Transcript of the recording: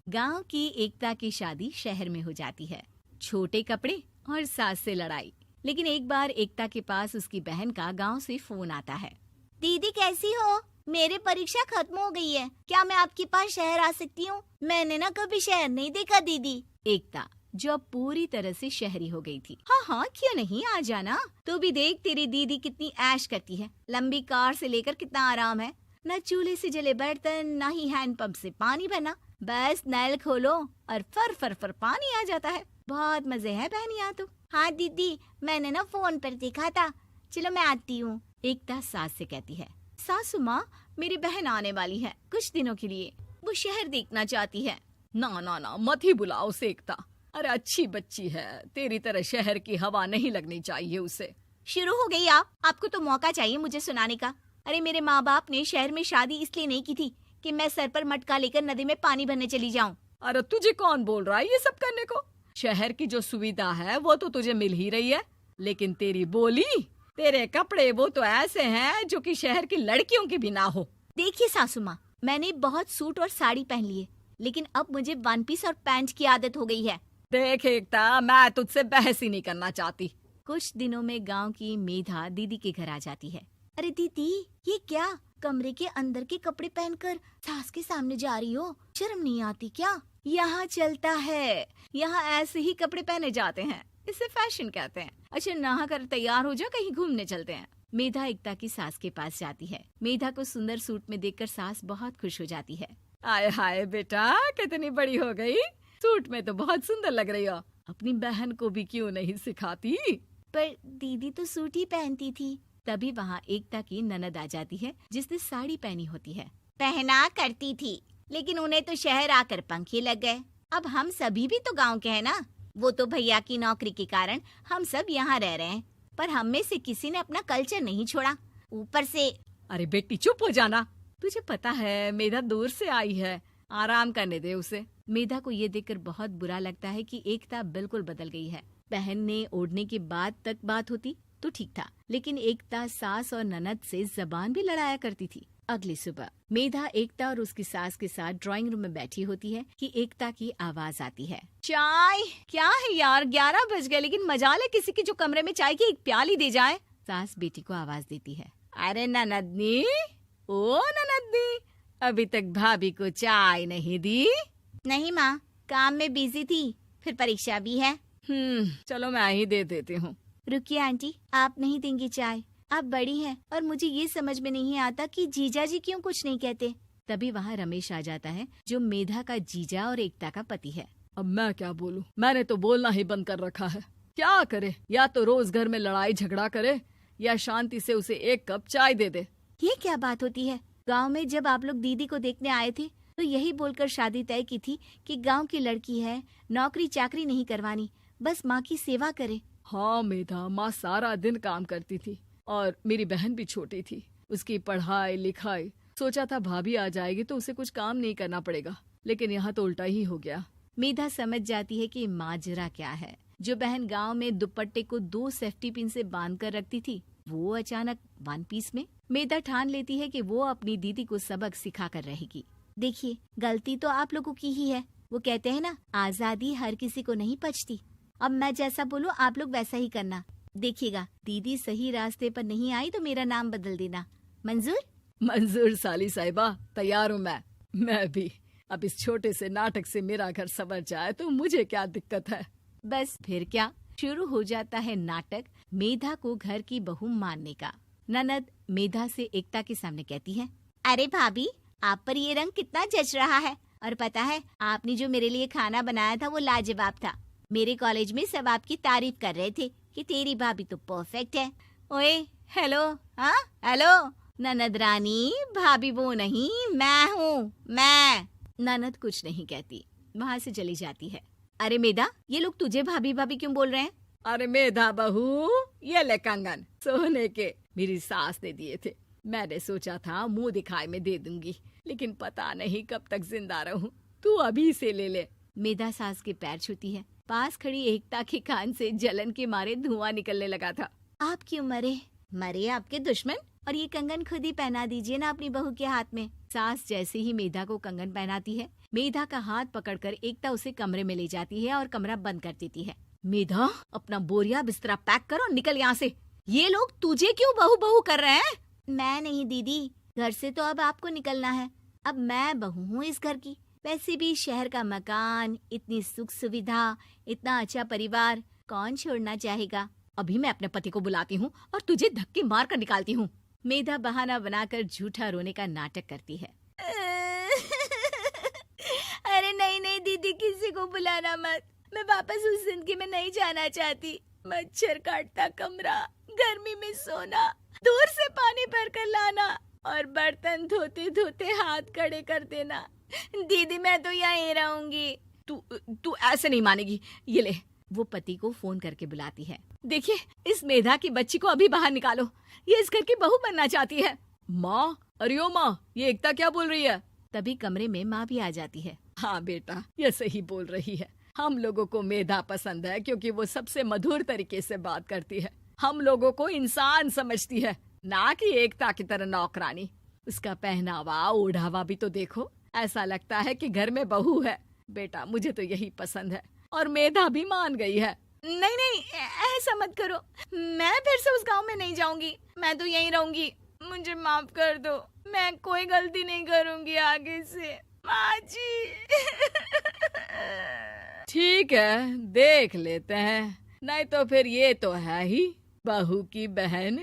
गांव की एकता की शादी शहर में हो जाती है। छोटे कपड़े और सास से लड़ाई। लेकिन एक बार एकता के पास उसकी बहन का गांव से फोन आता है। दीदी कैसी हो? मेरी परीक्षा खत्म हो गई है, क्या मैं आपके पास शहर आ सकती हूँ? मैंने ना कभी शहर नहीं देखा दीदी। एकता जो अब पूरी तरह से शहरी हो गई थी। हाँ हाँ क्यों नहीं, आ जाना। तू भी देख तेरी दीदी कितनी ऐश करती है। लंबी कार से लेकर कितना आराम है। न चूल्हे से जले बर्तन, न ही हैंडपंप से पानी भरना। बस नल खोलो और फर फर फर पानी आ जाता है। बहुत मजे है बहन यहाँ तो। हाँ दीदी, मैंने ना फोन पर देखा था। चलो मैं आती हूँ। एकता सास से कहती है, सासू माँ मेरी बहन आने वाली है कुछ दिनों के लिए। वो शहर देखना चाहती है। ना ना ना मत ही बुलाओ उसे एकता। अरे अच्छी बच्ची है, तेरी तरह शहर की हवा नहीं लगनी चाहिए उसे। शुरू हो गई आपको तो मौका चाहिए मुझे सुनाने का। अरे मेरे माँ बाप ने शहर में शादी इसलिए नहीं की थी कि मैं सर पर मटका लेकर नदी में पानी भरने चली जाऊँ। अरे तुझे कौन बोल रहा है ये सब करने को? शहर की जो सुविधा है वो तो तुझे मिल ही रही है, लेकिन तेरी बोली, तेरे कपड़े वो तो ऐसे हैं जो कि शहर की लड़कियों की भी ना हो। देखिए सासू माँ, मैंने बहुत सूट और साड़ी पहन लिए, लेकिन अब मुझे वन पीस और पैंट की आदत हो गई है। देख एकता, मैं तुझसे बहस ही नहीं करना चाहती। कुछ दिनों में गांव की मेधा दीदी के घर आ जाती है। अरे दीदी, ये क्या? कमरे के अंदर के कपड़े पहनकर सास के सामने जा रही हो? शर्म नहीं आती क्या? यहाँ चलता है, यहाँ ऐसे ही कपड़े पहने जाते हैं, इसे फैशन कहते हैं। अच्छा नहा कर तैयार हो जा, कहीं घूमने चलते हैं। मेधा एकता की सास के पास जाती है। मेधा को सुंदर सूट में देखकर सास बहुत खुश हो जाती है। आय हाय बेटा, कितनी बड़ी हो गई, सूट में तो बहुत सुंदर लग रही हो। अपनी बहन को भी क्यों नहीं सिखाती? पर दीदी तो सूट ही पहनती थी। तभी वहाँ एकता की ननद आ जाती है जिसने साड़ी पहनी होती है। पहना करती थी, लेकिन उन्हें तो शहर आकर पंखे लग गए। अब हम सभी भी तो गांव के हैं ना। वो तो भैया की नौकरी के कारण हम सब यहाँ रह रहे हैं, पर हम में से किसी ने अपना कल्चर नहीं छोड़ा। ऊपर से अरे बेटी चुप हो जाना। तुझे पता है मेधा दूर से आई है, आराम करने दे उसे। मेधा को ये देखकर बहुत बुरा लगता है कि एकता बिल्कुल बदल गई है। बहन ने ओढ़ने के बाद तक बात होती तो ठीक था, लेकिन एकता सास और ननद से जबान भी लड़ाया करती थी। अगली सुबह मेधा एकता और उसकी सास के साथ ड्राइंग रूम में बैठी होती है कि एकता की आवाज आती है, चाय। क्या है यार, 11 बज गए, लेकिन मजाल है किसी की जो कमरे में चाय की एक प्याली दे जाए। सास बेटी को आवाज देती है, अरे ननदनी, ओ ननदनी, अभी तक भाभी को चाय नहीं दी? नहीं माँ, काम में बिजी थी, फिर परीक्षा भी है। चलो मैं ही दे देती हूँ। रुकिए आंटी, आप नहीं देंगी चाय? आप बड़ी हैं और मुझे ये समझ में नहीं आता कि जीजा जी क्यों कुछ नहीं कहते। तभी वहाँ रमेश आ जाता है जो मेधा का जीजा और एकता का पति है। अब मैं क्या बोलूं, मैंने तो बोलना ही बंद कर रखा है। क्या करे, या तो रोज घर में लड़ाई झगड़ा करे या शांति से उसे एक कप चाय दे दे। ये क्या बात होती है? गाँव में जब आप लोग दीदी को देखने आए थे तो यही बोलकर शादी तय की थी कि गाँव की लड़की है, नौकरी चाकरी नहीं करवानी, बस माँ की सेवा करे। हाँ मेधा, माँ सारा दिन काम करती थी और मेरी बहन भी छोटी थी, उसकी पढ़ाई लिखाई। सोचा था भाभी आ जाएगी तो उसे कुछ काम नहीं करना पड़ेगा, लेकिन यहाँ तो उल्टा ही हो गया। मेधा समझ जाती है कि माजरा क्या है। जो बहन गांव में दुपट्टे को 2 सेफ्टी पिन से बांध कर रखती थी, वो अचानक वन पीस में। मेधा ठान लेती है कि वो अपनी दीदी को सबक सिखा कर रहेगी। देखिए, गलती तो आप लोगों की ही है। वो कहते हैं ना, आजादी हर किसी को नहीं पचती। अब मैं जैसा बोलूं आप लोग वैसा ही करना। देखिएगा, दीदी सही रास्ते पर नहीं आई तो मेरा नाम बदल देना। मंजूर? मंजूर साली साहिबा, तैयार हूँ मैं भी। अब इस छोटे से नाटक से मेरा घर संवर जाए तो मुझे क्या दिक्कत है। बस फिर क्या, शुरू हो जाता है नाटक मेधा को घर की बहू मानने का। ननद मेधा से एकता के सामने कहती है, अरे भाभी, आप पर ये रंग कितना जच रहा है। और पता है, आपने जो मेरे लिए खाना बनाया था वो लाजवाब था। मेरे कॉलेज में सब आपकी तारीफ कर रहे थे कि तेरी भाभी तो परफेक्ट है। ओए हेलो, हाँ हेलो। ननद रानी, भाभी वो नहीं, मैं हूँ, मैं। ननद कुछ नहीं कहती, वहाँ से चली जाती है। अरे मेधा, ये लोग तुझे भाभी भाभी क्यों बोल रहे हैं? अरे मेधा बहू, ये ले कंगन, सोने के मेरी सास ने दिए थे। मैंने सोचा था मुंह दिखाई में दे दूंगी, लेकिन पता नहीं कब तक जिंदा रहूं। तू अभी से ले ले। मेधा सास के पैर छूती है। पास खड़ी एकता के कान से जलन के मारे धुआं निकलने लगा था। आप क्यों मरे? मरे आपके दुश्मन। और ये कंगन खुद ही पहना दीजिए ना अपनी बहू के हाथ में। सास जैसे ही मेधा को कंगन पहनाती है, मेधा का हाथ पकड़कर एकता उसे कमरे में ले जाती है और कमरा बंद कर देती है। मेधा, अपना बोरिया बिस्तरा पैक कर और निकल यहाँ से। ये लोग तुझे क्यों बहू बहू कर रहे हैं? मैं नहीं दीदी, घर से तो अब आपको निकलना है। अब मैं बहू हूँ इस घर की। वैसे भी शहर का मकान, इतनी सुख सुविधा, इतना अच्छा परिवार कौन छोड़ना चाहेगा। अभी मैं अपने पति को बुलाती हूँ और तुझे धक्के मार कर निकालती हूँ। मेधा बहाना बनाकर झूठा रोने का नाटक करती है। अरे नहीं नहीं दीदी, किसी को बुलाना मत। मैं वापस उस जिंदगी में नहीं जाना चाहती। मच्छर काटता कमरा, गर्मी में सोना, दूर से पानी भर कर लाना और बर्तन धोते धोते हाथ खड़े कर देना। दीदी मैं तो यहीं रहूंगी। तू ऐसे नहीं मानेगी। ये ले। वो पति को फोन करके बुलाती है। देखिए, इस मेधा की बच्ची को अभी बाहर निकालो। ये इस घर की बहू बनना चाहती है। माँ, अरे ओ माँ, ये एकता क्या बोल रही है? तभी कमरे में माँ भी आ जाती है। हाँ बेटा, ये सही बोल रही है। हम लोगों को मेधा पसंद है क्योंकि वो सबसे मधुर तरीके से बात करती है। हम लोगों को इंसान समझती है, ना कि एकता की तरह नौकरानी। उसका पहनावा ओढ़ावा भी तो देखो, ऐसा लगता है कि घर में बहू है। बेटा, मुझे तो यही पसंद है और मेधा भी मान गई है। नहीं नहीं, ऐसा मत करो। मैं फिर से उस गांव में नहीं जाऊंगी। मैं तो यहीं रहूंगी। मुझे माफ कर दो। मैं कोई गलती नहीं करूंगी आगे से। माँ जी। ठीक है, देख लेते हैं। नहीं तो फिर ये तो है ही बहू की बहन।